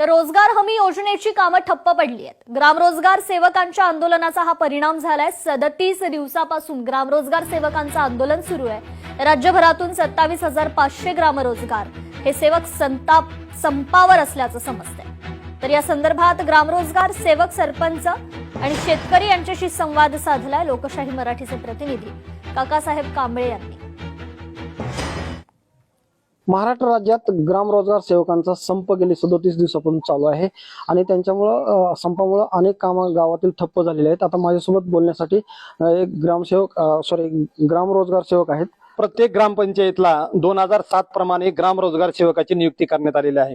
तर रोजगार हमी योजनेची कामं ठप्प पडली आहेत। ग्रामरोजगार सेवकांच्या आंदोलनाचा हा परिणाम झालाय। 37 दिवसापासून ग्रामरोजगार सेवकांचं आंदोलन सुरू आहे। राज्यभरातून 27,500 ग्रामरोजगार हे सेवक संपावर असल्याचं समजतंय। तर या संदर्भात ग्रामरोजगार सेवक, सरपंच आणि शेतकरी यांच्याशी संवाद साधलाय लोकशाही मराठीचे प्रतिनिधी काकासाहेब कांबळे यांनी। महाराष्ट्र राज्यात ग्रामरोजगार सेवकांचा संप गेली 37 दिवसापासून चालू आहे आणि त्यांच्यामुळे संपामुळे अनेक कामं गावातील ठप्प झालेले आहेत। आता माझ्यासोबत बोलण्यासाठी एक ग्रामरोजगार सेवक आहेत। प्रत्येक ग्रामपंचायतला 2007 प्रमाणे ग्रामरोजगार सेवकाची नियुक्ती करण्यात आलेली आहे,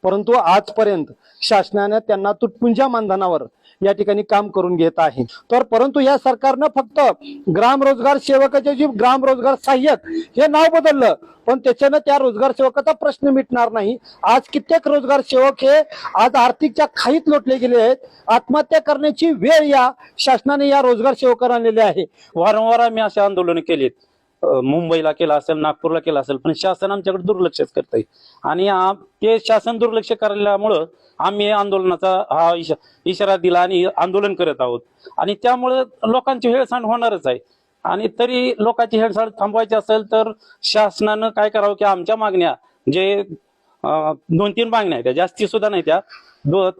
परंतु आजपर्यंत शासनाने त्यांना तुटपुंजा मानधनावर या ठिकाणी काम करून घेत आहे। तर परंतु या सरकारनं फक्त ग्रामरोजगार सेवकाचे जे ग्रामरोजगार सहाय्यक हे नाव बदललं, पण त्याच्यानं त्या रोजगार सेवकाचा प्रश्न मिटणार नाही। आज कित्येक रोजगार सेवक हे आज आर्थिकच्या खाईत लोटले गेले आहेत। आत्महत्या करण्याची वेळ या शासनाने या रोजगार सेवकांना आणलेली आहे। वारंवार आम्ही असे आंदोलन केलेत, मुंबईला केला असेल, नागपूरला केला असेल, पण शासन आमच्याकडे दुर्लक्ष करतंय आणि ते शासन दुर्लक्ष केल्यामुळं आम्ही आंदोलनाचा हा इशारा दिला आणि आंदोलन करत आहोत आणि त्यामुळे लोकांची हेळसांड होणारच आहे। आणि तरी लोकांची हेळसांड थांबवायची असेल तर शासनानं काय करावं की आमच्या मागण्या जे 2-3 मागण्या आहेत, जास्ती सुद्धा नाही, त्या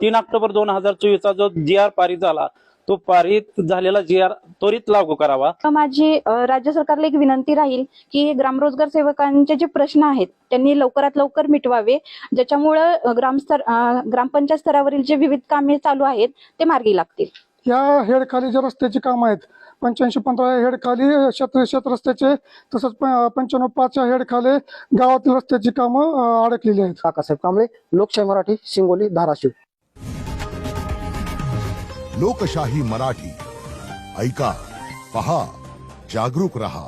3 ऑक्टोबर 2024 जो GR पारित झाला, तो पारित झालेला GR त्वरित लागू करावा। माझी राज्य सरकारला एक विनंती राहील की ग्रामरोजगार सेवकांचे जे प्रश्न आहेत त्यांनी लवकरात लवकर मिटवावे, ज्याच्यामुळे ग्रामपंचायत स्तरावरील जे विविध कामे चालू आहेत ते मार्गी लागतील। या हेडखाली जे रस्त्याची कामं आहेत, 85-15 हेडखाली शेत रस्त्याचे, तसंच 95-5 हेडखाली गावातील रस्त्याची कामं अडकलेली आहेत। काकासाहेब कांबळे, लोकशाही मराठी, शिंगोली, धाराशिव। लोकशाही मराठी ऐका, पहा, जागरूक रहा।